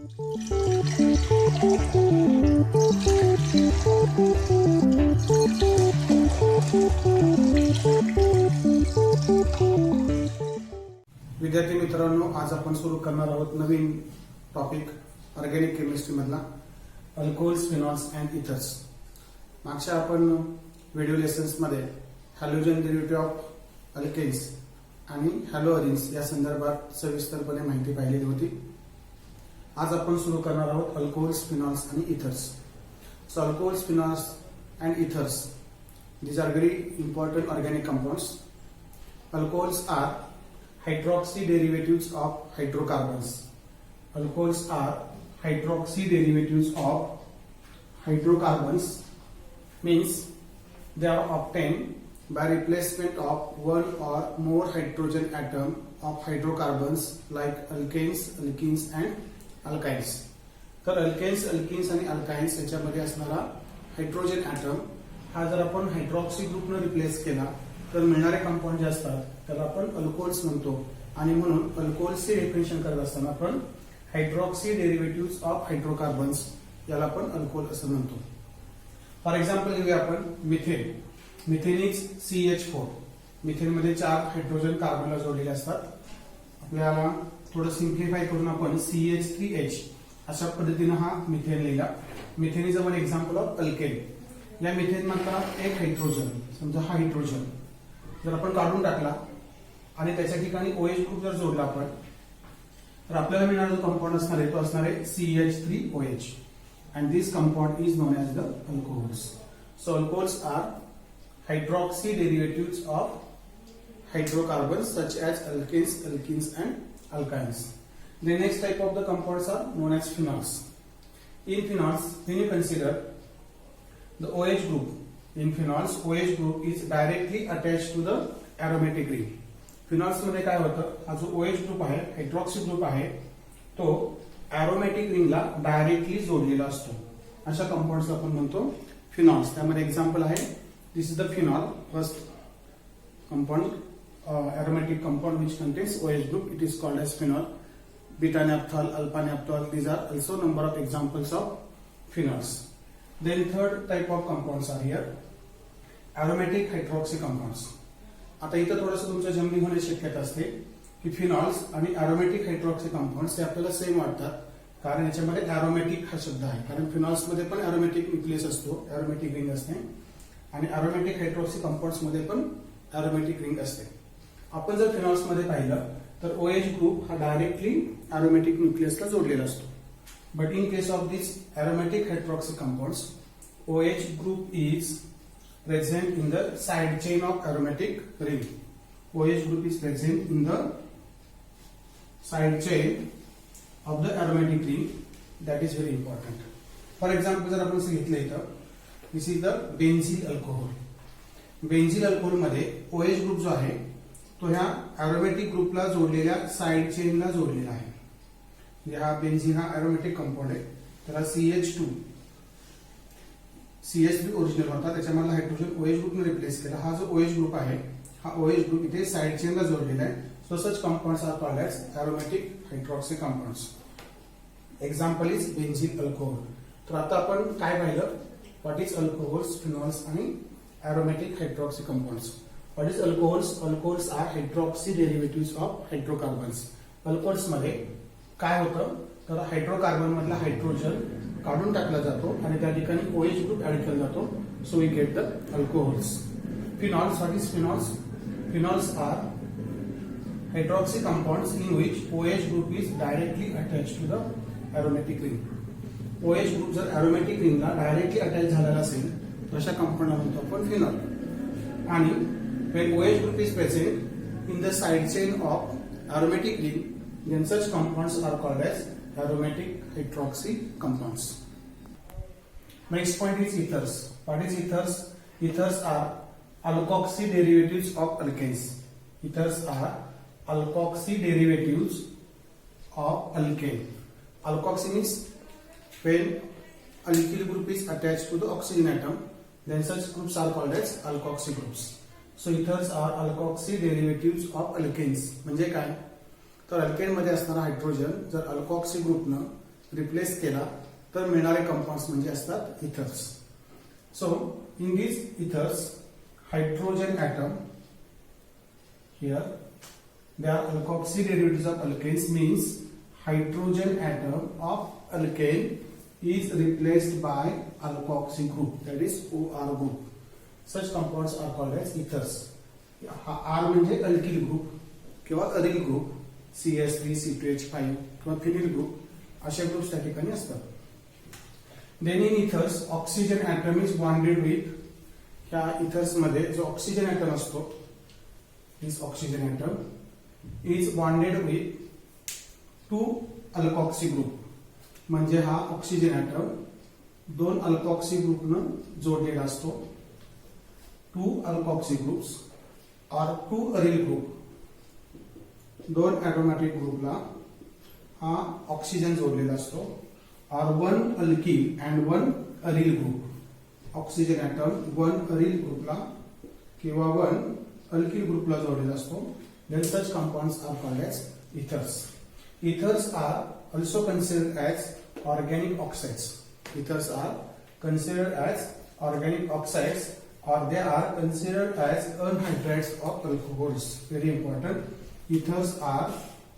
विद्यार्थी मित्रांनो, आज आपण सुरू करणार आहोत नवीन टॉपिक ऑर्गॅनिक केमिस्ट्री मधला अल्कोहोल्स, फिनॉल्स अँड इथर्स. मागच्या आपण व्हिडिओ लेसन्स मध्ये हॅलोजन डेरिव्हेटिव्ह ऑफ अल्केन्स आणि हॅलोअरिन्स या संदर्भात सविस्तरपणे माहिती पाहिलेली होती. आज आपण सुरू करणार आहोत अल्कोहोल्स, फिनॉल्स आणि ethers. So alcohols, phenols and ethers, these are very important organic compounds. Alcohols are hydroxy derivatives of hydrocarbons. Alcohols are hydroxy derivatives of hydrocarbons, means they are obtained by replacement of one or more hydrogen atom of hydrocarbons like alkanes, alkenes and alkynes. तर alkanes, alkynes आणि alkynes याच्यामध्ये असणारा hydrogen atom हा जर आपण hydroxy ग्रुपने replace केला तर मिळणारे कंपाऊंड जे असतात त्याला आपण अल्कोहोल्स म्हणतो. आणि म्हणून अल्कोहोल्सचे डेफिनेशन करत असताना आपण हायड्रॉक्सी डेरिव्हेटिव्ह ऑफ हायड्रोकार्बन्स याला आपण अल्कोहोल असं म्हणतो. फॉर एक्झाम्पल घेऊया आपण methane. Methane is CH4. Methane मध्ये 4 हायड्रोजन कार्बनला जोडलेले असतात. आपल्याला थोडं सिम्प्लिफाय करून आपण CH3H अशा पद्धतीने हा मिथेन लिहिला. Methane is one example of alkane. या मिथेन मधला एक हायड्रोजन, समजा हा हायड्रोजन जर आपण काढून टाकला आणि त्याच्या ठिकाणी OH ग्रुप जर जोडला आपण तर आपल्याला मिळणारा जो कंपाऊंड असणार आहे तो असणार आहे CH3OH. And this compound is known as the alcohols. So alcohols are hydroxy derivative of hydrocarbons such as alkanes, alkenes and alkynes. The next type of the compounds are known as phenols. In phenols, when you consider the OH group, in phenols, OH group is directly attached to the aromatic ring. Phenols मध्ये काय होतं, हा जो OH ग्रुप आहे, hydroxy group आहे, तो aromatic रिंगला directly जोडलेला असतो. अशा कंपाऊंड्सला आपण म्हणतो फिनॉल्स. त्यामध्ये एक्झाम्पल आहे, this is the phenol, first compound, aromatic compound which contains OH group. It is called as phenol. Beta-naphthol, alpha-naphthol, these are also number of examples of phenols. Then third type of compounds are here, aromatic hydroxy compounds. आता इथं थोडंसं तुमचं jumbling होण्याची शक्यता असते की phenols आणि aromatic hydroxy compounds ते आपल्याला सेम वाटतात, कारण याच्यामध्ये अरोमॅटिक हा शब्द आहे. कारण फिनॉल्स मध्ये पण अरोमॅटिक न्यूक्लियस असतो, अरोमॅटिक रिंग असते, आणि अरोमॅटिक हायड्रॉक्सी कंपाऊंड्स मध्ये पण अरोमॅटिक रिंग असते. आपण जर फिनॉल्स मध्ये पाहिलं तर OH ग्रुप हा डायरेक्टली अरोमॅटिक न्यूक्लियसला जोडलेला असतो. But in case of these aromatic hydroxy compounds, OH group is present in the side chain of aromatic ring. OH group is present in the side chain of the aromatic ring. That is very important. For example, जर आपण घेतलं इथं, this is the benzyl alcohol. Benzyl alcohol मध्ये OH group जो आहे तो ह्या aromatic ग्रुपला जोडलेल्या साइड चेनला जोडलेला आहे. हा बेन्झीन हा अरोमॅटिक कंपाऊंड आहे, त्याला CH2, CH3 ओरिजिनल होता, त्याच्यामधला हायड्रोजन OH ग्रुपने रिप्लेस केला. हा जो OH ग्रुप आहे हा OH ग्रुप इथे साइड चेनला जोडलेला आहे. So such compounds are called as aromatic hydroxy compounds. Example is benzyl alcohol. तर आता आपण काय पाहिलं, व्हॉट इज अल्कोहोल्स, फिनॉल्स आणि aromatic hydroxy compounds. What is alcohols? Alcohols are hydroxy derivative of hydrocarbons. Alcohols मध्ये काय होतं तर हायड्रोकार्बन मधला हायड्रोजन काढून टाकला जातो आणि त्या ठिकाणी OH ग्रुप ऍड केला जातो. So we get the alcohols. Phenols, what is phenols? Phenols are hydroxy compounds in which OH group is directly attach to the aromatic ring. OH group जर अरोमॅटिक रिंगला डायरेक्टली अटॅच झालेला असेल तर अशा कंपाऊंडला म्हणतो आपण फिनॉल. आणि when OH group is present in the side chain of aromatic ring, then such compounds are called as aromatic hydroxy compounds. Next point is ethers. What is ethers? Ethers are alkoxy derivatives of alkanes. Ethers are alkoxy derivatives of alkane. Alkoxy means when alkyl group is attached to the oxygen atom, then such groups are called as alkoxy groups. So ethers are alkoxy derivatives of alkanes. म्हणजे काय तर alkane मध्ये असणारा hydrogen जर alkoxy ग्रुपनं replace केला तर मिळणारे compounds म्हणजे असतात ethers. So in these ethers, hydrogen atom here, they are alkoxy derivatives of alkanes, means hydrogen atom of alkane is replaced by alkoxy group, that is OR group. Such compounds are called as ethers. R म्हणजे alkyl group किंवा aryl group, CS3, C2H5 किंवा phenyl group अशा groups त्या ठिकाणी असतात. Then in ethers, oxygen atom is bonded with, ह्या ethers मध्ये जो ऑक्सिजन ॲटम असतो, this oxygen atom is bonded with 2 alkoxy group. म्हणजे हा ऑक्सिजन ॲटम 2 अल्कॉक्सी ग्रुपनं जोडलेला असतो. 2 alkoxy groups or 2 aryl group, 2 aromatic ग्रुपला हा ऑक्सिजन जोडलेला असतो. or 1 alkyl and 1 aryl group, oxygen atom 1 aryl ग्रुपला किंवा 1 alkyl ग्रुपला जोडलेला असतो. then such compounds are called as ethers. Ethers are also considered as organic oxides. Ethers are considered as organic oxides, or they are considered as anhydrides of alcohols. Very important. Ethers are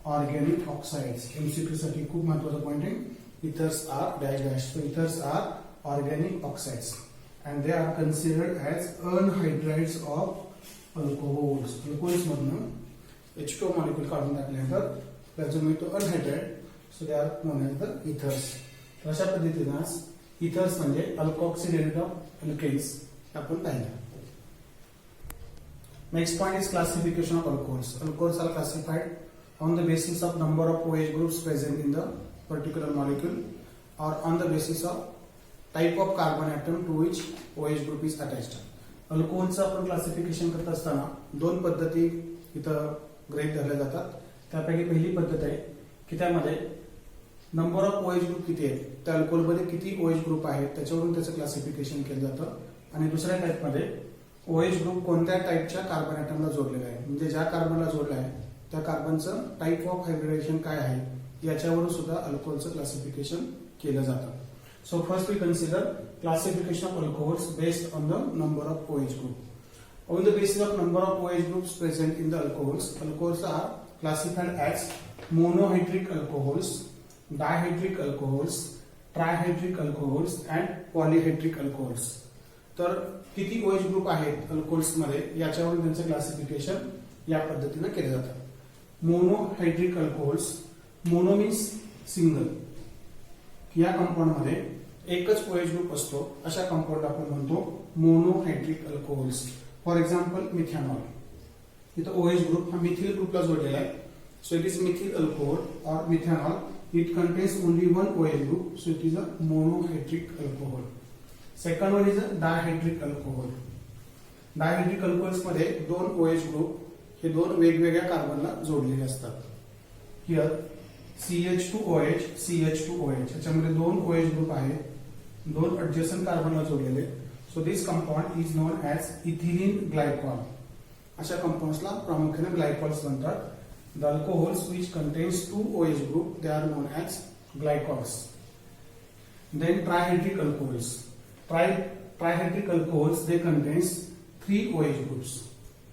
organic oxides. MCQ साठी खूप महत्त्वाचा point आहे. Ethers are dash dash. So ethers are organic oxides and they are considered as anhydrides of alcohols. Alcohols मधनं H2 molecule काढून टाकल्यानंतर त्याचा जो मिळतो anhydride, so they are known as the ethers. तर अशा पद्धतीने ethers म्हणजे alkoxy derivative of alkanes आपण पाहिलं. Next point is classification of alcohols. Alcohols are classified on the basis of number of OH groups present in the particular molecule or on the basis of type of carbon atom to which OH group is attached. अल्कोहोलचं आपण classification करत असताना 2 पद्धती इथं गृहीत धरल्या जातात. त्यापैकी पहिली पद्धत आहे की त्यामध्ये नंबर ऑफ OH ग्रुप किती आहेत, त्या अल्कोहोलमध्ये किती OH ग्रुप आहेत त्याच्यावरून त्याचं क्लासिफिकेशन केलं जातं. आणि दुसऱ्या टाईपमध्ये OH ग्रुप कोणत्या टाईपच्या कार्बन ॲटमला जोडलेला आहे, म्हणजे ज्या कार्बनला जोडला आहे त्या कार्बनचं टाईप ऑफ हायब्रिडायझेशन काय आहे याच्यावरून सुद्धा अल्कोहोलचं क्लासिफिकेशन केलं जातं. So first we consider classification of alcohols based on the number of OH group. On the basis of number of OH groups present in the alcohols, alcohols are classified as monohydric alcohols, dihydric alcohols, trihydric alcohols and polyhydric alcohols. तर किती OH group आहेत alcohols मध्ये याच्यावरून त्यांचं classification या पद्धतीने केलं जातं. Monohydric alcohols, mono means single, या कंपाऊंड मध्ये एकच OH ग्रुप असतो अशा कंपाऊंड आपण म्हणतो monohydric alcohols. For example methanol, इथं OH ग्रुप हा मिथिल ग्रुपला जोडलेला आहे. So it is methyl alcohol or methanol. It contains only 1 OH group, so it is a monohydric alcohol. Second one is a dihydric alcohol. Dihydric alcohols मध्ये 2 OH group हे 2 वेगवेगळ्या कार्बनला जोडलेले असतात. Here CH2OH, CH2OH याच्यामध्ये 2 OH group आहेत, 2 adjacent कार्बनला जोडलेले. So this compound is known as ethylene glycol. अशा कंपाऊंड्सला प्रामुख्याने ग्लायकॉल्स म्हणतात. The alcohols which contains 2 OH group, they are known as glycols. Then trihydric alcohols. Trihydric alcohols, they contains 3 OH groups.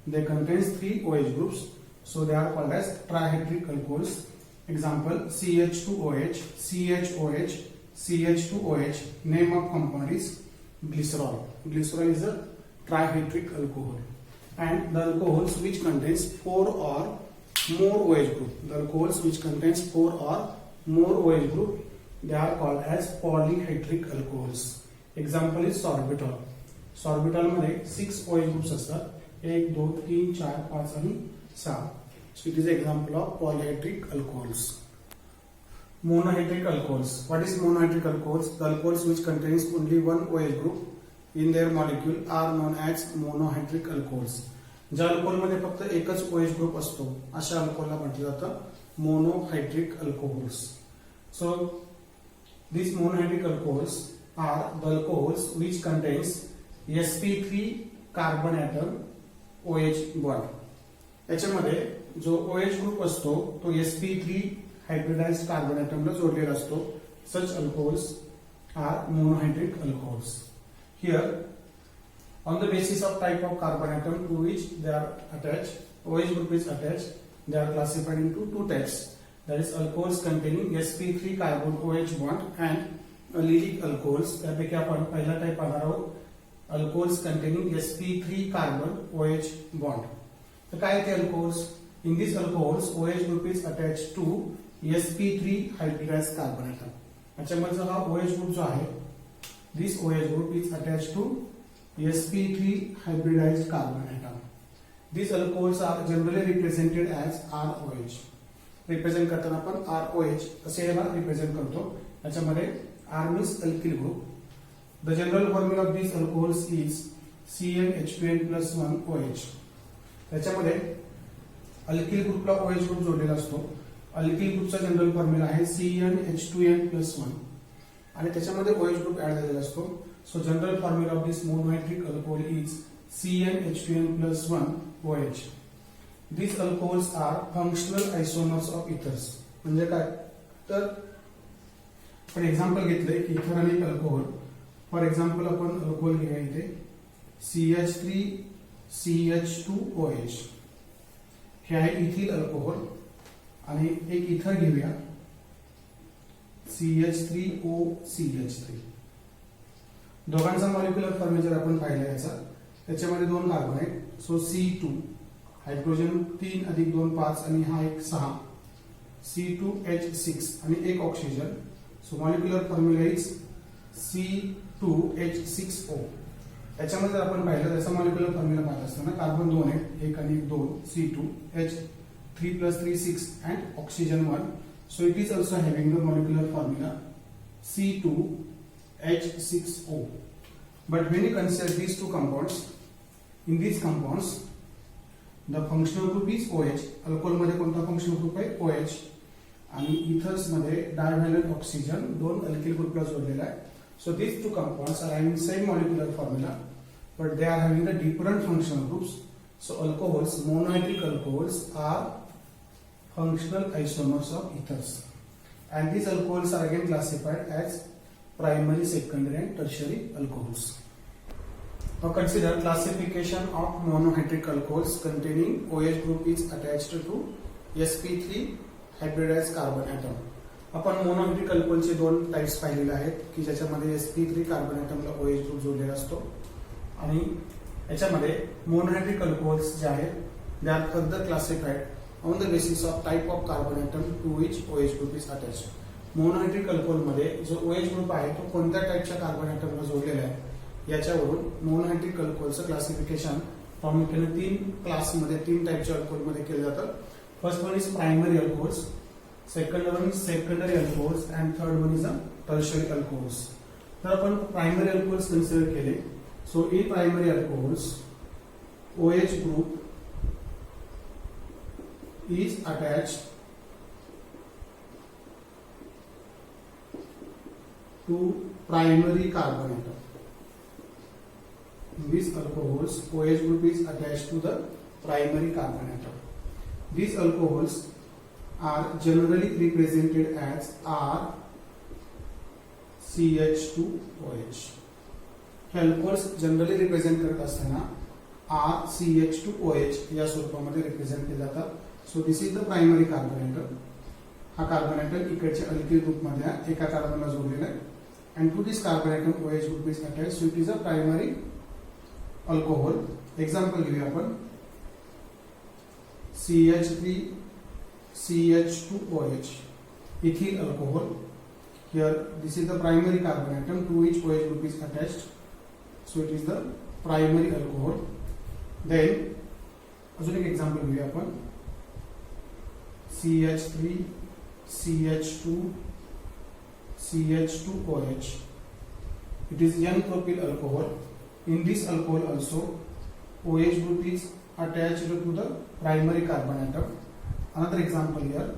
They contains 3 OH groups, so they are called as trihydric alcohols. Example: CH2OH, CHOH, CH2OH. Name of compound is glycerol. Glycerol is a trihydric alcohol. And the alcohols which contains 4 or more OH group. The alcohols which contains 4 or more OH group, they are called as polyhydric alcohols. Example is sorbitol. Sorbitol मध्ये 6 OH groups असतात, 1, 2, 3, 4, 5 आणि 6. So it is an example of polyhydric alcohols. Monohydric alcohols. What is monohydric alcohols? The alcohols which contains only 1 OH group in their molecule are known as monohydric alcohols. ज्या alcohol मध्ये फक्त एकच OH group असतो अशा अल्कोहोलला म्हटलं जातं monohydric alcohols. So these monohydric alcohols are the alcohols which contains sp3 carbon atom OH bond. याच्यामध्ये जो OH ग्रुप असतो तो sp3 हायब्रिडाइज्ड कार्बन ॲटमला जोडलेला असतो such alcohols are monohydric alcohols. Here, on the basis of type of carbon atom to which they are attached, OH group is attached, they are classified into two types. That is alcohols containing sp3 carbon OH bond and allylic alcohols. त्यापैकी आपण पहिला type पाहणार आहोत, alcohols containing sp3 carbon OH bond. तर काय ते alcohols? In these alcohols, OH group is attached to sp3 hybridized carbon atom. याच्यामध्ये हा OH group जो आहे, this OH group is attached to sp3 hybridized carbon atom. These alcohols are generally represented as ROH. Represent करताना आपण ROH असे याला represent करतो. याच्यामध्ये R means alkyl group. The general formula of these alcohols is CnH2n+1OH. त्याच्यामध्ये alkyl ग्रुपला OH group जोडलेला असतो. अल्किल ग्रुपचा जनरल फॉर्म्युला आहे CnH2n+1 आणि त्याच्यामध्ये OH ग्रुप ऍड झालेला असतो. So general formula of this monohydric alcohol is CnH2n+1OH. These alcohols are functional isomers of ethers. म्हणजे काय तर फॉर एक्झाम्पल घेतलंय की इथर आणि अल्कोहोल. फॉर एक्झाम्पल आपण अल्कोहोल घेऊया इथे CH3CH2OH हे आहे इथिल अल्कोहोल आणि एक इथर घेऊया CH3OCH3. दोघांचा मॉलिक्युलर फॉर्म्युला जर आपण पाहिला याचा त्याच्यामध्ये दोन कार्बन आहेत. सो C2 हायड्रोजन 3 अधिक 2 5 आणि हा एक 6 C2H6 आणि एक oxygen. So molecular formula is C2H6O. याच्यामध्ये जर आपण पाहिलं त्याचा मॉलिक्युलर फॉर्म्युला पाहत असताना कार्बन 2 आहेत, 1 आणि 2 C2H3+3 6 and oxygen 1. So it is also having the molecular formula C2H6O. But when you consider these two compounds, in these compounds the functional group is OH. Alcohol मध्ये कोणता functional group आहे OH आणि ethers मध्ये डायव्हॅलेंट oxygen दोन alkyl ग्रुपला जोडलेला आहे. सो these two compounds are having same molecular formula but they are having the different functional groups. So alcohols, monohydric alcohols are functional isomers of ethers and these alcohols are again classified as primary, secondary and tertiary alcohols. Now consider classification of monohydric alcohols containing OH group is attached to sp3 hybridized carbon atom. आपण monohydric अल्कोहोलचे दोन types पाहिलेले आहेत की ज्याच्यामध्ये sp3 carbon ॲटमला OH group जोडलेला असतो आणि याच्यामध्ये मोनोहायड्रिक अल्कोहोल्स जे आहेत they are further classified on the basis of type of carbon atom to which OH group is attached. Monohydric अल्कोहोलमध्ये जो OH ग्रुप आहे तो कोणत्या टाइपच्या कार्बन ॲटमला जोडलेला आहे याच्यावरून मोनोहायड्रिक अल्कोहोलचं क्लासिफिकेशन प्रामुख्याने तीन क्लासमध्ये तीन टाइपच्या अल्कोहोलमध्ये केलं जातं. First one is primary alcohols, second one is secondary alcohols and third one is tertiary alcohols. तर आपण प्रायमरी अल्कोहोल्स कन्सिडर केले. So in primary alcohols OH group is attached to primary carbon atom. In these alcohols, OH group is attached to the primary carbon atom. These alcohols are generally represented as RCH2OH. हे alcohols generally represent करत असताना RCH2OH या स्वरूपामध्ये represent केले जातात. So this is the primary carbon atom. हा carbon atom इकडच्या alkyl ग्रुपमध्ये एका कार्बनला जोडलेला आहे and to this carbon atom OH group is attached. So it is a primary alcohol. Example घेऊया आपण CH3CH2OH ethyl alcohol. Here this is the primary carbon atom to which OH group is attached. So it is the primary alcohol. Then अजून एक example घेऊया आपण CH3CH2CH2OH. It is N-propyl alcohol. In this alcohol also OH group is attached to the primary carbon atom. Another example here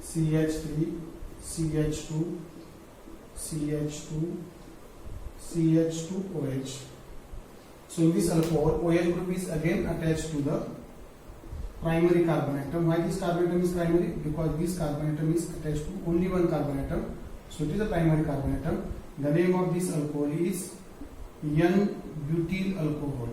CH3CH2CH2OH. So in this alcohol OH group is again attached to the primary carbon atom. Why this carbon atom is primary? Because this carbon atom is attached to only one carbon atom, so it is a primary carbon atom. The name of this alcohol is N-butyl alcohol.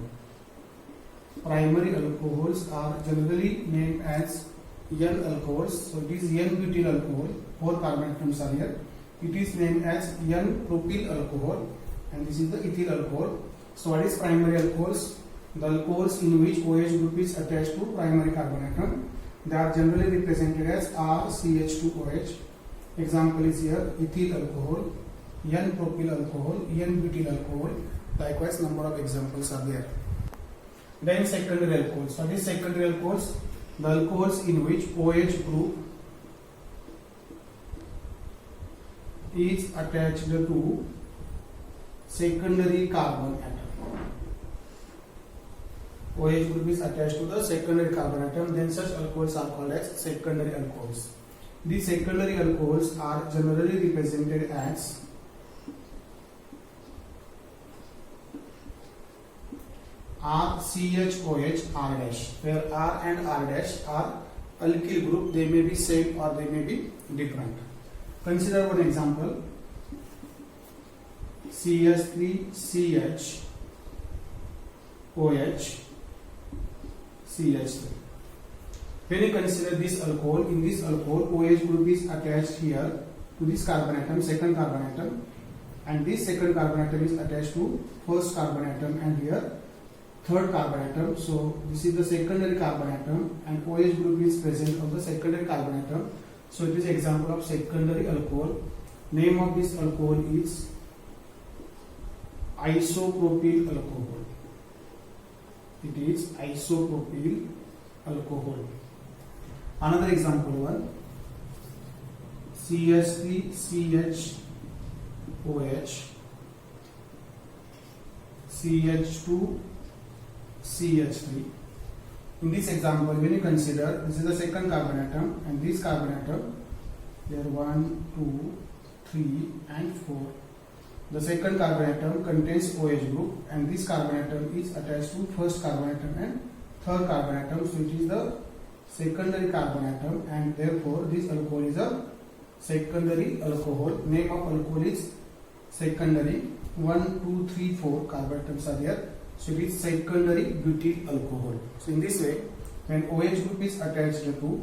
Primary alcohols are generally named as N alcohols. So this N-butyl alcohol, 4 carbon atoms are here. It is named as N-propyl alcohol, and this is the ethyl alcohol. So what is primary alcohols? The alcohols in which OH group is attached to primary carbon atom. They are generally represented as RCH2OH. Example is here ethyl alcohol, N-propyl alcohol, N-butyl alcohol. Likewise, number of examples are there. Then secondary alcohols. What is secondary alcohols? The alcohols in which OH group is attached to secondary carbon atom. OH group is attached to the secondary carbon atom, then such alcohols are called as secondary alcohols. These secondary alcohols are generally represented as RCHOH R dash, where R and R dash are alkyl group. They may be same or they may be different. Consider one example: CH3CHOH CH3. When you consider this alcohol, in this alcohol OH group is attached here to this carbon atom, second carbon atom, and this second carbon atom is attached to first carbon atom, and here third carbon atom. So this is the secondary carbon atom, and OH group is present on the secondary carbon atom. So it is example of secondary alcohol. Name of this alcohol is isopropyl alcohol. It is isopropyl alcohol. Another example one: CH3CHOH CH2CH3. In this example, when you consider, this is the second carbon atom, and this carbon atom, there are 1, 2, 3 and 4. The second carbon atom contains OH group, and this carbon atom is attached to first carbon atom and third carbon atom, so it is the secondary carbon atom, and therefore this alcohol is a secondary alcohol. Name of alcohol is secondary. 1, 2, 3, 4 carbon atoms are there, so it is secondary butyl alcohol. So in this way, when OH group is attached to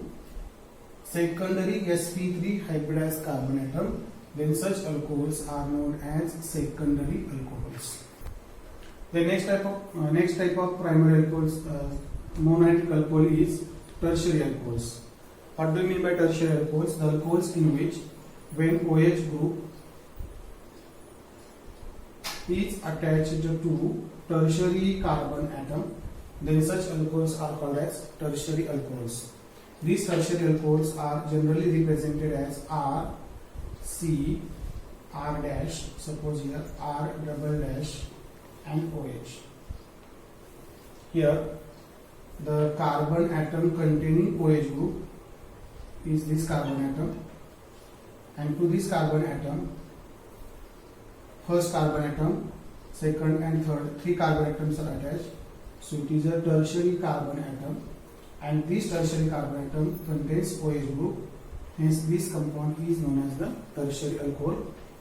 secondary sp3 hybridized carbon atom, then such alcohols are known as secondary alcohols. The next type of primary alcohols, mononitric alcohol, is tertiary alcohols. What do you mean by tertiary alcohols? The alcohols in which when OH group is attached to tertiary carbon atom, then such alcohols are called as tertiary alcohols. These tertiary alcohols are generally represented as R, C, R dash, suppose here R double dash and OH. Here the carbon atom containing OH group is this carbon atom, and to this carbon atom, first carbon atom, second and third, 3 carbon atoms are attached, so it is a tertiary carbon atom, and this tertiary carbon atom contains OH group, hence this compound is known as the tertiary alcohol.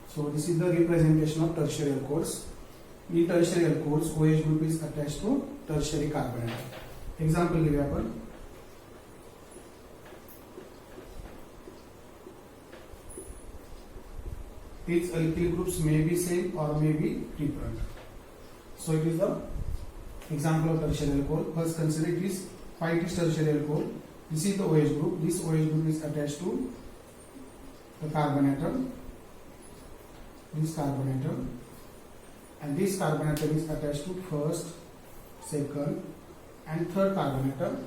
So this is the representation of tertiary alcohols. In tertiary alcohols, OH group is attached to tertiary carbon atom. Example give आपण its alkyl groups may be same or may be different. So it is the example of tertiary alcohol. First consider it is tertiary alcohol. This is the OH group. This OH group is attached to the carbon atom, this carbon atom, and this carbon atom is attached to first, second and third carbon atom.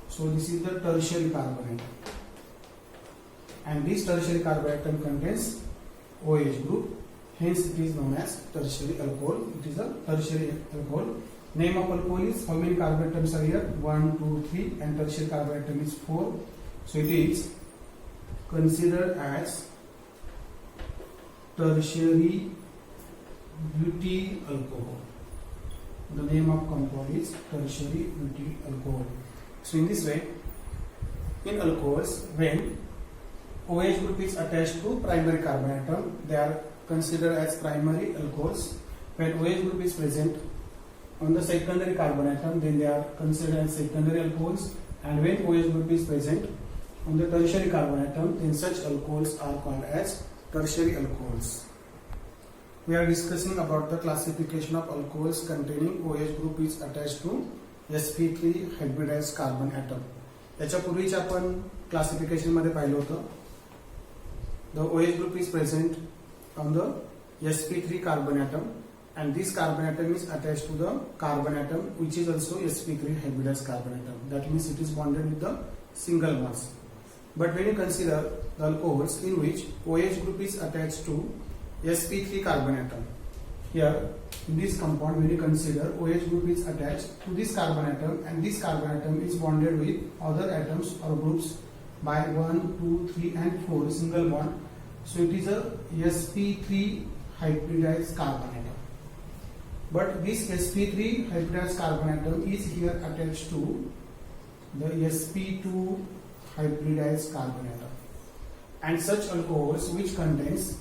So this is the tertiary carbon atom, and this tertiary carbon atom contains OH group, hence it is known as tertiary alcohol. It is a tertiary alcohol. Name of alcohol is, how many carbon atoms are here? 1, 2, 3, and tertiary carbon atom is 4. So it is considered as tertiary butyl alcohol. The name of compound is tertiary butyl alcohol. So in this way, in alcohols when OH group is attached to primary carbon atom, they are considered as primary alcohols. When OH group is present on the secondary carbon atom, then they are considered as secondary alcohols. And when OH group is present on the tertiary carbon atom, then such alcohols are called as tertiary alcohols. We are discussing about the classification of alcohols containing OH group is attached to sp3 hybridized carbon atom. याच्यापूर्वीच आपण classification मध्ये पाहिलं होतं. The OH group is present on the sp3 carbon atom and this carbon atom is attached to the carbon atom which is also sp3 hybridized carbon atom. That means it is bonded with the single bonds. But when you consider the alcohols in which OH group is attached to sp3 carbon atom, here in this compound when you consider OH group is attached to this carbon atom and this carbon atom is bonded with other atoms or groups by 1, 2, 3 and 4 single bond. So it is a sp3 hybridized carbon atom. But this sp3 hybridized carbon atom is here attached to the sp2 hybridized carbon atom. And such alcohols which contains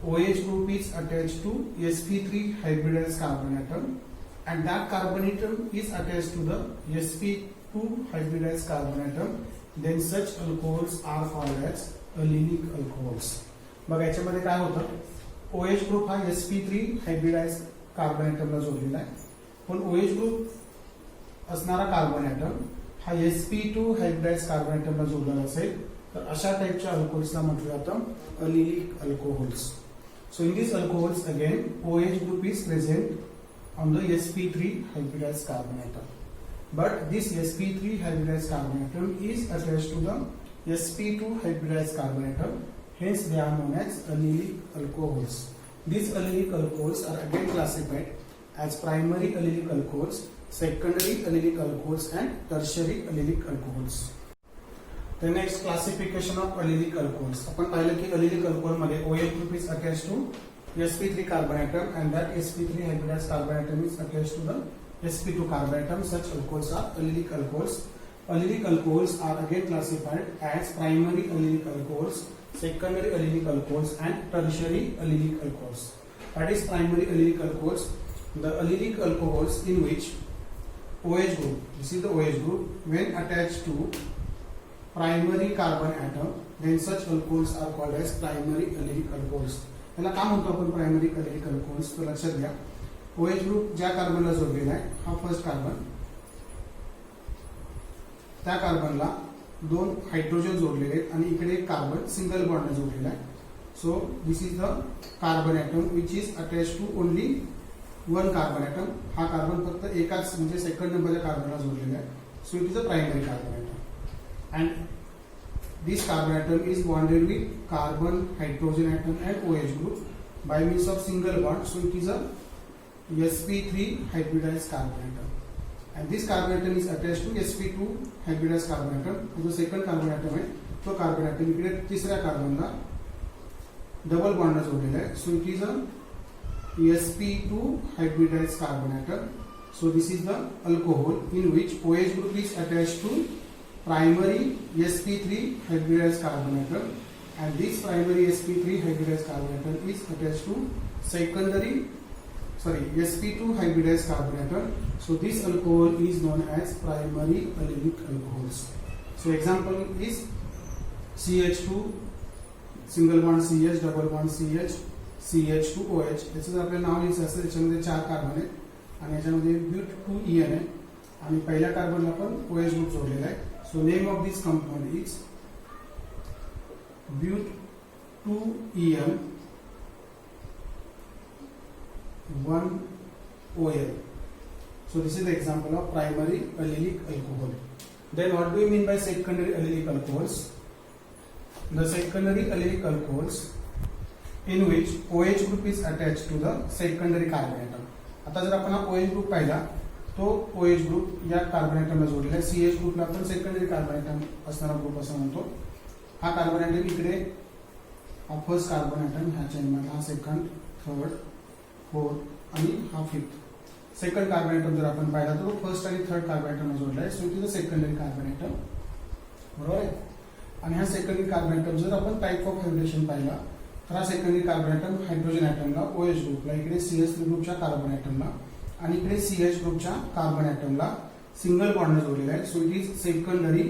OH group is attached to sp3 hybridized carbon atom and that carbon atom is attached to the sp2 hybridized carbon atom, then such alcohols are called as allylic alcohols. बघा याच्यामध्ये काय होतं, OH group हा sp3 hybridise carbon ॲटमला जोडलेला आहे, पण OH group असणारा कार्बन ॲटम हा sp2 हायब्रिडाइज कार्बन ॲटमला जोडलेला असेल तर अशा टाइपच्या अल्कोहोल्सला म्हटलं जातं allylic alcohols. So in these alcohols again OH group is present on the sp3 hybridized carbon atom, but this sp3 hybridized carbon atom is attached to the sp2 hybridized carbon atom, hence they are known as allylic alcohols. These allylic alcohols are again classified as primary allylic alcohols, secondary allylic alcohols and tertiary allylic alcohols. The next classification of allylic alcohols. आपण पाहिलं की allylic alcohol मध्ये OH group is attached to sp3 carbon atom and that sp3 hybridized carbon atom is attached to the sp2 carbon atom. Such alcohols are allylic alcohols. Allylic alcohols are again classified as primary allylic alcohols, secondary allylic alcohols and tertiary allylic alcohols. That is primary allylic alcohols. The allylic alcohols in which OH group, this is the OH group, when attached to primary carbon atom, then such alcohols are called as primary allylic alcohols. याला का म्हणतो आपण primary allylic alcohols? तर लक्षात घ्या, OH group ज्या कार्बनला जोडलेला आहे हा फर्स्ट कार्बन, त्या कार्बनला दोन हायड्रोजन जोडलेले आहेत आणि इकडे एक कार्बन सिंगल बॉन्डने जोडलेला आहे. So this is the carbon atom which is attach to only one carbon atom. हा कार्बन फक्त एकाच म्हणजे सेकंड नंबरच्या कार्बनला जोडलेला आहे. So it is a primary carbon atom. And this carbon atom is bonded with carbon, hydrogen atom and OH group by means of single bond. So it is a sp3 hybridized carbon atom. And this carbon atom is attached to sp2 hybridized carbon atom. जो second carbon atom आहे तो carbon atom इकडे तिसऱ्या कार्बनला double बॉन्डला जोडलेला आहे. So it is a sp2 hybridized carbon atom. So this is the alcohol in which OH group is attached to primary sp3 hybridized carbon atom and this primary sp3 hybridized carbon atom is attached to sp2 hybridized carbon atom. So this alcohol is known as primary allylic alcohols. So example is CH2 single bond CH, double bond CH, CH2OH. याचं आपल्याला नाव लिहायचं असतं. याच्यामध्ये 4 carbon आहेत आणि याच्यामध्ये but2en आहे आणि पहिल्या कार्बनला पण OH ग्रुप जोडलेला आहे. So name of this compound is but2en 1OL. So this is the example of primary allylic alcohol. Then what do we mean by secondary allylic alcohols? The secondary allylic alcohols in which OH group is attached to the secondary carbon atom. आता जर आपण OH group पाहिला तो OH group या carbon ॲटमला जोडलेला आहे. CH ग्रुपला आपण सेकंडरी कार्बन ॲटम असणारा ग्रुप असं म्हणतो. हा कार्बन ॲटम इकडे हा फर्स्ट कार्बन ॲटम ह्या चेनमध्ये, हा सेकंड, थर्ड, फोर्थ आणि हा फिफ्थ. सेकंड कार्बन ॲटम जर आपण पाहिला तर फर्स्ट आणि थर्ड कार्बन ॲटमला जोडला आहे. So it is a secondary carbon atom. बरोबर आहे. आणि हा सेकंडरी कार्बन ॲटम जर आपण टाईप ऑफ हायब्रिडेशन पाहिला तर हा सेकंडरी कार्बन ॲटम हायड्रोजन ॲटमला OH ग्रुपला, इकडे CH3 ग्रुपच्या कार्बन ॲटमला आणि इकडे CH ग्रुपच्या कार्बन ॲटमला सिंगल बॉन्ड जोडलेला आहे. So it is secondary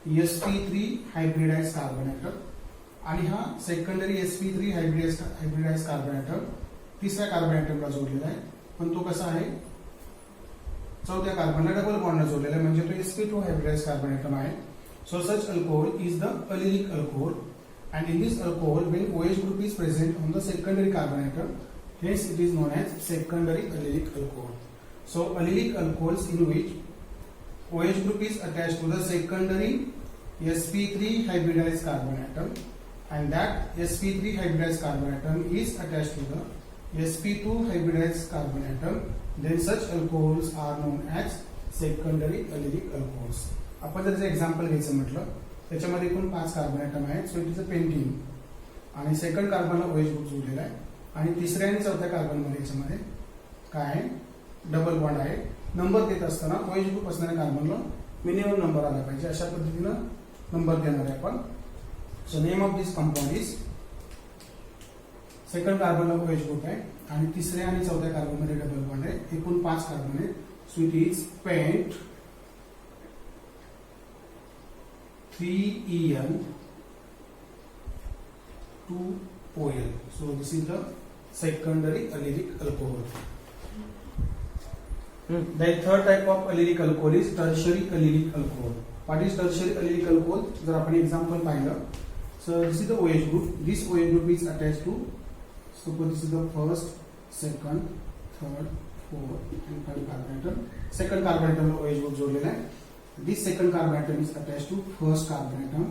sp3 hybridise carbon atom आणि हा secondary sp3 hybridise carbon atom तिसऱ्या कार्बन ॲटमला जोडलेला आहे. पण तो कसा आहे, चौथ्या कार्बनला डबल बॉन्ड जोडलेला आहे, म्हणजे तो sp2 हायब्रिडाइज कार्बन ॲटम आहे. So such alcohol is the allylic alcohol and in this alcohol when OH group is present on the secondary carbon atom, hence it is known as secondary allylic alcohol. So allylic alcohols in which OH group is attached to the secondary sp3 hybridized carbon atom and that sp3 hybridized carbon atom is attached to the sp2 hybridized carbon atom, then such alcohols are known as secondary allylic alcohols. आपण जर example घ्यायचं म्हटलं त्याच्यामध्ये एकूण 5 carbon atom आहेत. So it is a pentene आणि second कार्बनला OH group जोडलेला आहे आणि तिसऱ्या आणि चौथ्या कार्बनमध्ये याच्यामध्ये काय आहे, डबल बॉन्ड आहे. नंबर देत असताना OH ग्रुप असणाऱ्या कार्बनला मिनिमम नंबर आला पाहिजे, अशा पद्धतीनं नंबर देणार आहे आपण. So name of this compound is, second कार्बनला OH ग्रुप आहे आणि तिसऱ्या आणि चौथ्या कार्बनमध्ये डबल बॉन्ड आहे. एकूण 5 कार्बन आहेत. So it is pent 3En 2OL. So this is the secondary allylic alcohol. The third type of allylic alcohol is tertiary allylic alcohol. What is tertiary allylic alcohol? जर आपण example पाहिलं, so this is the OH group. This OH group is attached to, suppose this is the first, second, third, fourth and third carbon atom. Second carbon atom OH group जोडलेला आहे. This second carbon atom is attached to first carbon atom,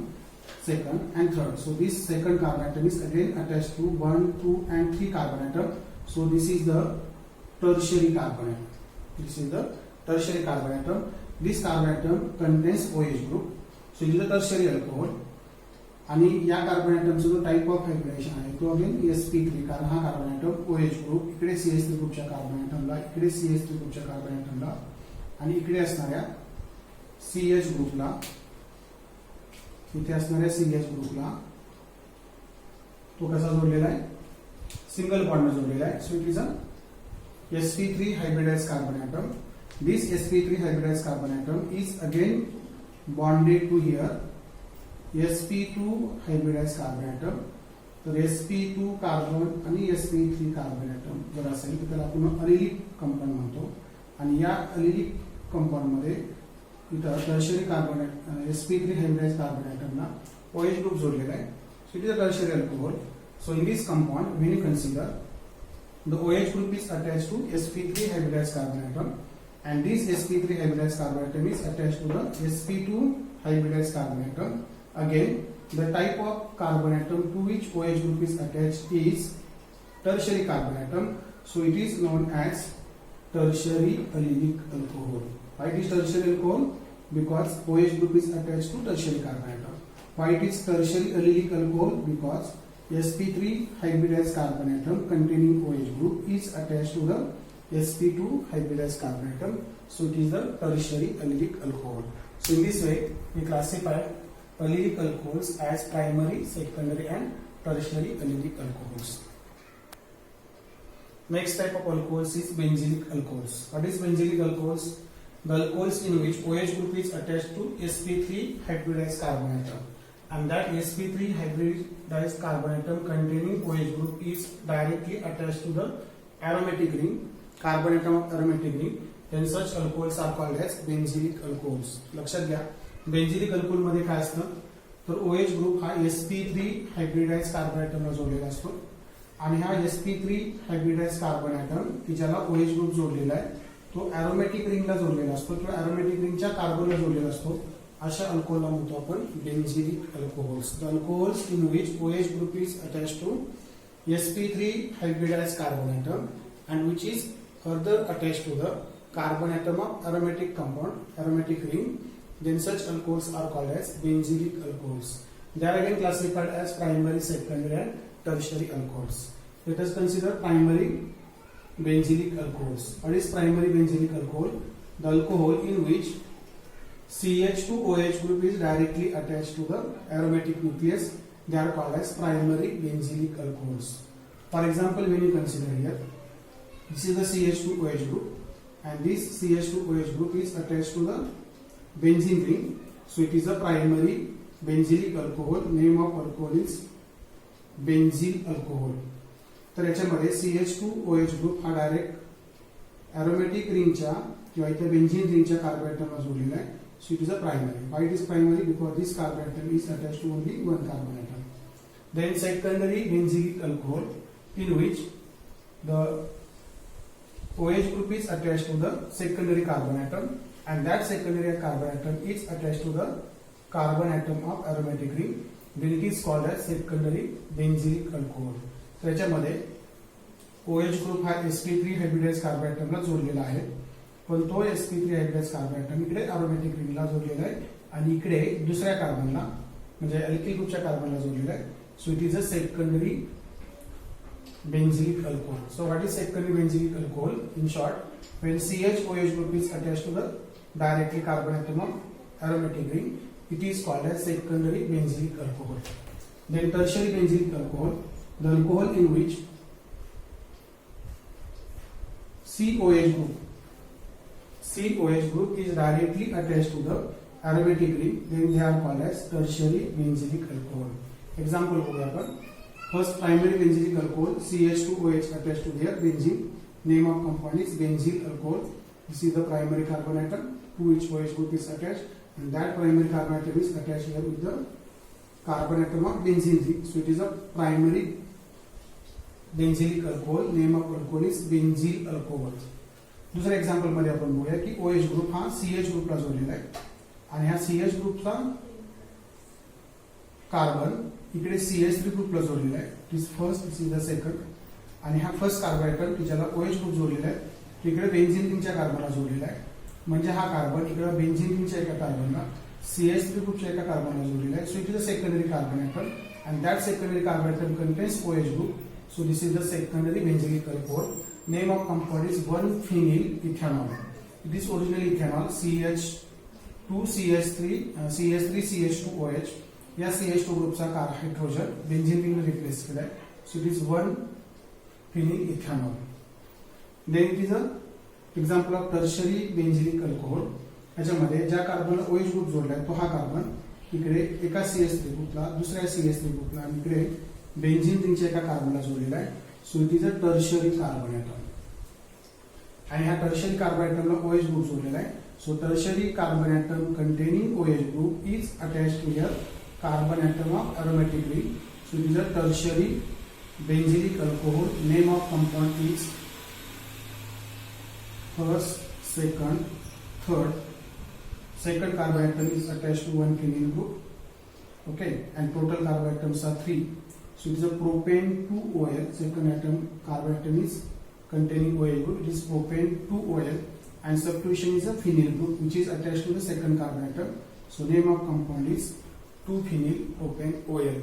second and third. So this second carbon atom is again attached to 1, 2 and 3 carbon atom. So this is the tertiary carbon atom. This is the tertiary carbon atom. This carbon atom contains OH group. So it is a tertiary alcohol. आणि या carbon ॲटमचा जो type of हायब्रिडेशन आहे तो again sp3, कारण हा carbon atom OH group इकडे CH3 ग्रुपच्या carbon ॲटमला, इकडे CH3 ग्रुपच्या कार्बन ॲटमला आणि इकडे असणाऱ्या CH ग्रुपला, इथे असणाऱ्या CH ग्रुपला तो कसा जोडलेला आहे, सिंगल बॉन्ड जोडलेला आहे. So it is a sp3 hybridized carbon atom. This sp3 hybridized carbon atom is again bonded to here sp2 hybridized carbon atom. तर sp2 कार्बन आणि sp3 कार्बन ॲटम जर असेल तर त्याला आपण अलिलिक कंपाऊंड म्हणतो आणि या अलिलिक कंपाऊंड मध्ये इथं tertiary carbon sp3 hybridised carbon ॲटमला OH ग्रुप जोडलेला आहे. So it is a tertiary alcohol. So in this compound when you consider the OH group is attached to sp3 hybridized carbon atom and this sp3 hybridized carbon atom is attached to the sp2 hybridized carbon atom. Again the type of carbon atom to which OH group is attached is tertiary carbon atom. So it is known as tertiary allylic alcohol. Why it is tertiary alcohol? Because OH group is attached to tertiary carbon atom. Why it is tertiary allylic alcohol? Because sp3 hybridized carbon atom containing OH group is attached to the sp2 hybridized carbon atom. So it is the tertiary allylic alcohol. So in this way we classify allylic alcohols as primary, secondary and tertiary allylic alcohols. Next type of alcohols is benzylic alcohols. What is benzylic alcohols? The alcohols in which OH group is attached to sp3 hybridized carbon atom and that sp3 hybridized carbon atom containing OH group is directly attached to the aromatic ring, carbon atom of aromatic ring, then such alcohols are called as benzylic alcohols. लक्षात घ्या, बेन्झिलिक alcohol मध्ये काय असतं तर OH group हा sp3 hybridised carbon ॲटमला जोडलेला असतो आणि हा sp3 हायब्रिडाइज्ड कार्बन ॲटम की ज्याला OH ग्रुप जोडलेला आहे तो एरोमॅटिक रिंगला जोडलेला असतो किंवा एरोमॅटिक रिंगच्या कार्बनला जोडलेला असतो. अशा अल्कोहोलला म्हणतो आपण benzylic alcohols. The alcohols in which OH group is attached to sp3 hybridized carbon atom and which is further attached to the carbon atom of aromatic compound, aromatic ring, then such alcohols are called as benzylic alcohols. They are again classified as primary, secondary and tertiary alcohols. Let us consider primary benzylic alcohols. What is primary benzylic alcohol? The alcohol in which CH2OH group is directly attached to the aromatic nucleus. They are called as primary benzylic alcohols. For example, when you consider here, this is the CH2OH group, and this CH2OH group is attached to the benzene ring. So it is a primary benzylic alcohol. Name of alcohol is benzyl alcohol. तर याच्यामध्ये CH2OH group हा direct एरोमॅटिक रिंगच्या किंवा इथे benzene रिंगच्या carbon ॲटमला जोडलेला आहे. So it is a primary. Why it is primary? Because this carbon atom is attached to only one carbon atom. Then secondary benzylic alcohol, in which the OH group is attached to the secondary carbon atom, and that secondary carbon atom is attached to the carbon atom of aromatic ring. Then it is called as secondary benzylic alcohol. त्याच्यामध्ये OH group हा sp3 hybridise carbon ॲटमला जोडलेला आहे, पण तो sp3 hybridise carbon atom इकडे aromatic रिंगला जोडलेला आहे आणि इकडे दुसऱ्या कार्बनला म्हणजे अल्किल ग्रुपच्या कार्बनला जोडलेला आहे. So it is a secondary benzylic alcohol. So what is secondary benzylic alcohol? In short, when CH-OH group is attached to the directly carbon atom of aromatic ring, it is called as secondary benzylic alcohol. Then tertiary benzylic alcohol, the alcohol in which COH group is directly attached to the aromatic ring, then they are called as tertiary benzylic alcohol. Example हो गया अपन. First primary benzylic alcohol, CH2OH attached to their benzene. Name of compound is benzyl alcohol. This is the primary carbon atom to which OH group is attached, and that primary carbon atom is attached here with the carbon atom of benzene ring. So it is a primary benzylic alcohol. Name of alcohol is benzyl alcohol. दुसऱ्या example मध्ये आपण बोलूया की OH group हा CH ग्रुपला जोडलेला आहे आणि ह्या CH ग्रुपचा कार्बन इकडे CH3 ग्रुपला जोडलेला आहे. This first, this is the second, आणि हा फर्स्ट कार्बन ॲटम की ज्याला OH ग्रुप जोडलेला आहे तिकडे बेंझिन रिंगच्या कार्बनला जोडलेला आहे. म्हणजे हा कार्बन इकडे बेंझिन रिंगच्या एका कार्बनला CH3 ग्रुपच्या एका कार्बनला जोडलेला आहे. So it is a secondary carbon atom, and that secondary carbon atom contains OH group. So this is the secondary benzylic alcohol. Name of compound is 1-phenyl ethanol. It is originally ethanol, CH2CH3CH2OH. या CH2 ग्रुपचा hydrogen benzene रिंगने replace केलाय. सो it is 1-phenyl ethanol. Then it is a example of tertiary benzylic alcohol. याच्यामध्ये ज्या कार्बनला OH group जोडलाय तो हा carbon इकडे एका CH3 ग्रुपला दुसऱ्या CH3 ग्रुपला आणि इकडे बेंझिन रिंगच्या एका कार्बनला जोडलेला आहे. So it is a tertiary carbon atom, आणि ह्या टर्शियरी कार्बन ॲटमला OH ग्रुप जोडलेला आहे. So tertiary carbon atom containing OH group is attached to here carbon atom of aromatic ring. So it is a tertiary benzylic alcohol. Name of compound is first, second, third. Second carbon atom is attached to one phenyl group. Okay, and total carbon atoms are 3. So it is a propane 2OL. Second atom carbon atom is containing OH group. It is propane 2OL, and substitution is a phenyl group which is attached to the second carbon atom. So name of compound is 2-phenyl propane OL.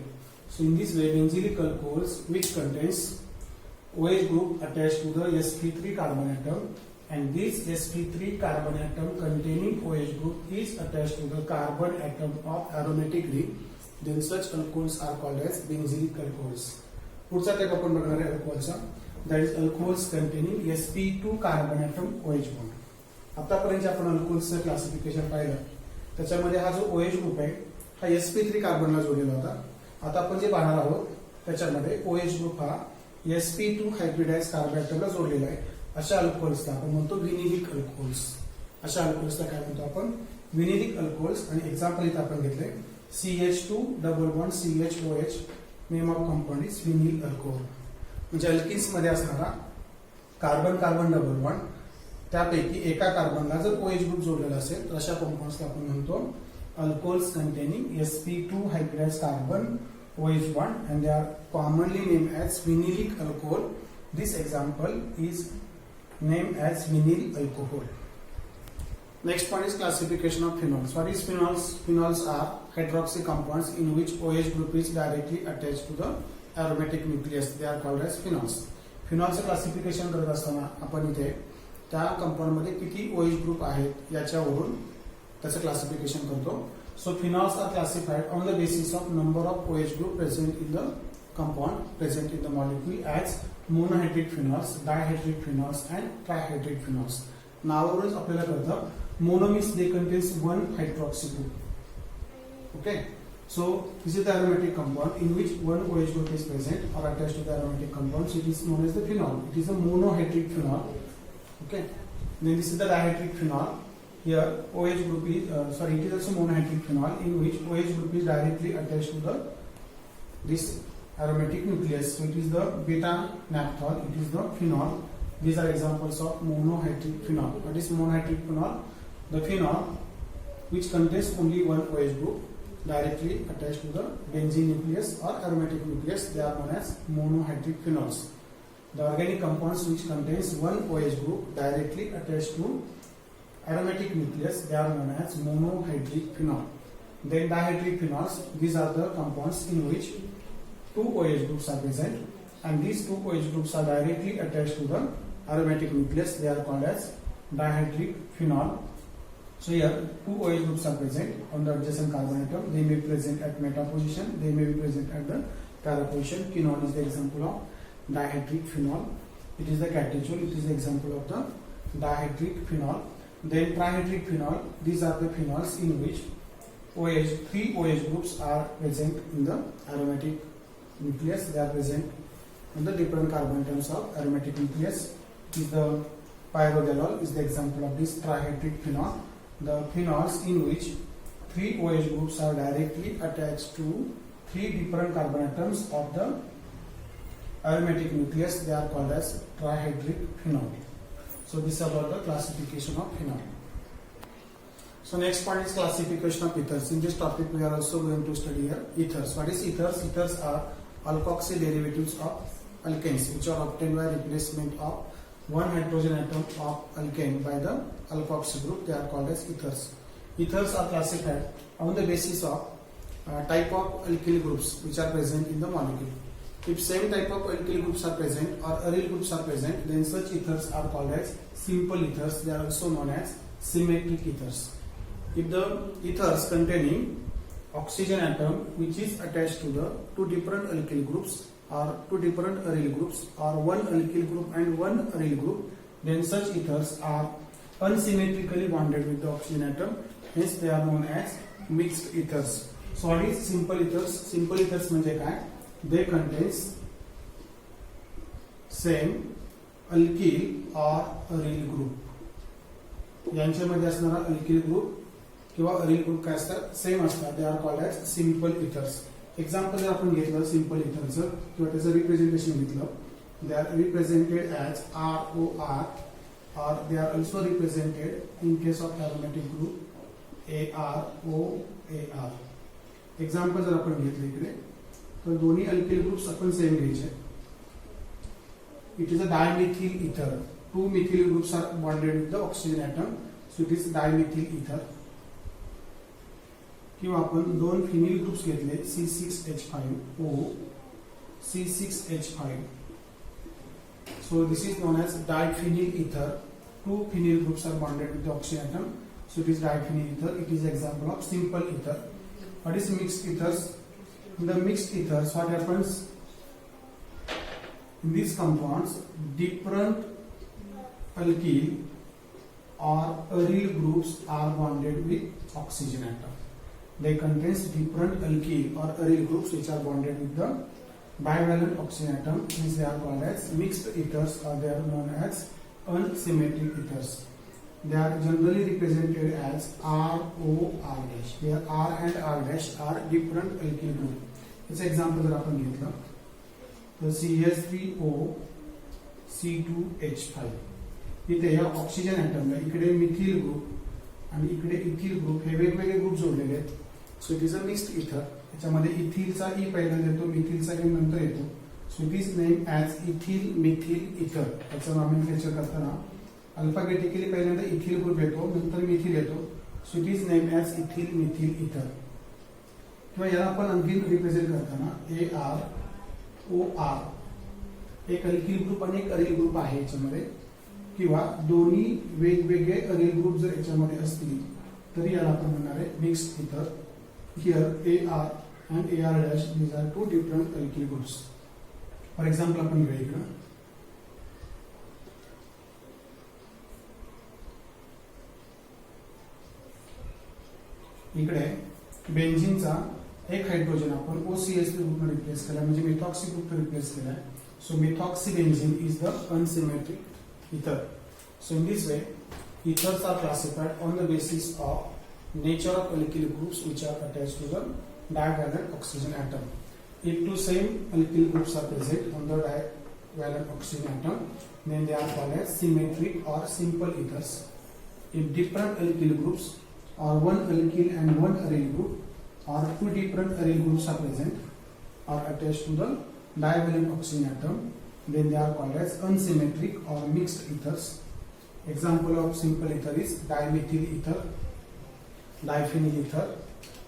So in this way, benzylic alcohols which contains OH group attached to the sp3 carbon atom, and this sp3 carbon atom containing OH group is attached to the carbon atom of aromatic ring, then such alcohols are called as benzylic alcohols. पुढचा type आपण बघणार आहे अल्कोहोलचा, that is alcohols containing sp2 carbon atom OH bond. आतापर्यंत आपण अल्कोहोल्सचं classification पाहिलं, त्याच्यामध्ये हा जो OH ग्रुप आहे हा sp3 कार्बनला जोडलेला होता. आता आपण जे पाहणार आहोत त्याच्यामध्ये OH ग्रुप हा sp2 हायब्रिडाइज कार्बन ॲटमला जोडलेला आहे. अशा अल्कोहोल्सला आपण म्हणतो विनिलिक अल्कोहोल्स. अशा अल्कोहोल्सला काय म्हणतो आपण? विनिलिक अल्कोहोल्स. आणि एक्झाम्पल इथे आपण घेतले CH2 double bond CHOH. Name of compound is vinyl alcohol. म्हणजे अल्किन्स मध्ये असणारा कार्बन कार्बन डबल बॉन्ड त्यापैकी एका कार्बनला जर OH ग्रुप जोडलेला असेल तर अशा कंपाऊंड्सला आपण म्हणतो alcohols containing sp2 hybridized carbon OH bond, and they are commonly named as vinylic alcohol. This example is named as vinyl alcohol. Next one is classification of phenols. What is phenols? Phenols are hydroxy compounds in which OH group is directly attached to the aromatic nucleus. They are called as phenols. Phenolचं classification करत असताना आपण इथे त्या compound मध्ये किती OH group आहेत याच्यावरून त्याचं क्लासिफिकेशन करतो. So phenols are classified on the basis of number of OH group present in the compound present in the molecule as monohydric phenols, dihydric phenols and trihydric phenols. नावावरूनच आपल्याला कळतं mono means they contains one hydroxy group. Okay, so this is the aromatic compound in which one OH group is present or attached to the aromatic compound, so it is known as the phenol. It is a monohydric phenol. Okay, then this is the dihydric phenol. Here OH group is it is also monohydric phenol in which OH group is directly attached to this aromatic nucleus. So it is the beta naphthol, it is the phenol. These are examples of monohydric phenol. What is monohydric phenol? The phenol which contains only one OH group directly attached to the benzene nucleus or aromatic nucleus, they are known as monohydric phenols. The organic compounds which contains one OH group directly attached to aromatic nucleus, they are known as monohydric phenol. Then dihydric phenols, these are the compounds in which two OH groups are present, and these two OH groups are directly attached to the aromatic nucleus, they are called as dihydric phenol. So here two OH groups are present on the adjacent carbon atom. They may be present at meta position, they may be present at the para position. Quinol is the example of dihydric phenol. It is the catechol. It is the example of the dihydric phenol. Then trihydric phenol. These are the phenols in which three OH groups are present in the aromatic nucleus. They are present in the different carbon atoms of aromatic nucleus. It is the pyrodalol is the example of this trihydric phenol. The phenols in which three OH groups are directly attached to three different carbon atoms of the aromatic nucleus, they are called as trihydric phenol. So this is about the classification of phenol. So next point is classification of ethers. In this topic we are also going to study here ethers. What is ethers? Ethers are alkoxy derivatives of alkanes which are obtained by replacement of one hydrogen atom of alkane by the alkoxy group. They are called as ethers. Ethers are classified on the basis of type of alkyl groups which are present in the molecule. If same type of alkyl groups are present or aryl groups are present, then such ethers are called as simple ethers. They are also known as symmetric ethers. If the ethers containing oxygen atom which is attached to the two different alkyl groups or two different aryl groups or one alkyl group and one aryl group, then such ethers are unsymmetrically bonded with the oxygen atom, hence they are known as mixed ethers. So what is simple ethers? Simple ethers म्हणजे काय? They contains same alkyl or aryl group. यांच्यामध्ये असणारा alkyl group किंवा aryl group काय असतात? Same असतात. They are called as simple ethers. Example जर आपण घेतलं सिंपल इथरचं किंवा त्याचं रिप्रेझेंटेशन घेतलं, they are represented as ROR or they are also represented in case of aromatic group AROAR. Example जर आपण घेतलं इकडे तर दोन्ही अल्किल ग्रुप्स आपण सेम घ्यायचे. It is a dimethyl ether. Two methyl groups are bonded with the oxygen atom, so it is dimethyl ether. किंवा आपण दोन फिनिल ग्रुप्स घेतले C6H5O C6H5, so this is known as diphenyl ether. Two phenyl groups are bonded with the oxygen atom, so it is diphenyl ether. It is example of simple ether. What is mixed ethers? In the mixed ethers, what happens? In these compounds, different alkyl or aryl groups are bonded with oxygen atom. They contains different alkyl or aryl groups which are bonded with the bivalent oxygen atom. Hence they are called as mixed ethers or they are known as unsymmetric ethers. They are generally represented as ROR dash. Here R and R dash are different alkyl group. This example जर आपण घेतलं तर CH3O C2H5. इथे या oxygen ॲटमला इकडे methyl group आणि इकडे ethyl group हे वेगवेगळे ग्रुप जोडलेले आहेत. So it is a mixed ether. याच्यामध्ये इथिलचा ई पहिल्यांदा येतो, मिथिलचा ई नंतर येतो. सो it is name as ethyl Mithil ether. याचं नॉमेनक्लेचर करताना अल्फाबेटिकली पहिल्यांदा इथिल ग्रुप येतो, नंतर मिथिल येतो. सो it is name as ethyl Mithil ether. किंवा याला आपण आणखी रिप्रेझेंट करताना AROR, एक अल्किल ग्रुप आणि एक अरिल ग्रुप आहे याच्यामध्ये. किंवा दोन्ही वेगवेगळे अरिल ग्रुप जर याच्यामध्ये असतील तरी याला आपण म्हणणार आहे mixed ether. Here AR and AR dash, these are two different alkyl groups. For example, आपण घेऊया इकडं इकडे बेन्झीनचा एक हायड्रोजन आपण OCH ग्रुपने रिप्लेस केला, म्हणजे मिथॉक्सी ग्रुपने रिप्लेस केला. So methoxy benzene is the unsymmetric ether. So in this way, ethers are classified on the basis of nature of alkyl groups which are attached to the divalent oxygen atom. If two same alkyl groups are present on the divalent oxygen atom, then they are called as symmetric or simple ethers. If different alkyl groups or one alkyl and one aryl group or two different aryl groups are present or attached to the divalent oxygen atom, then they are called as unsymmetric or mixed ethers. Example of simple ether is dimethyl ether, diphenyl ether.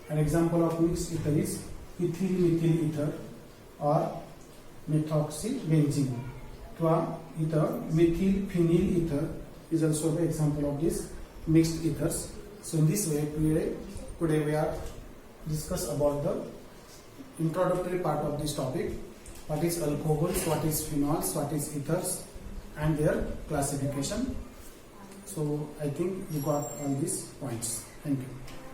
An example of mixed ether is ethyl methyl ether or methoxybenzene. So ether methyl phenyl ether is also the example of this mixed ethers. So in this way today we are discuss about the introductory part of this topic. What is alcohols, what is phenols, what is ethers and their classification. So I think you got all these points. Thank you.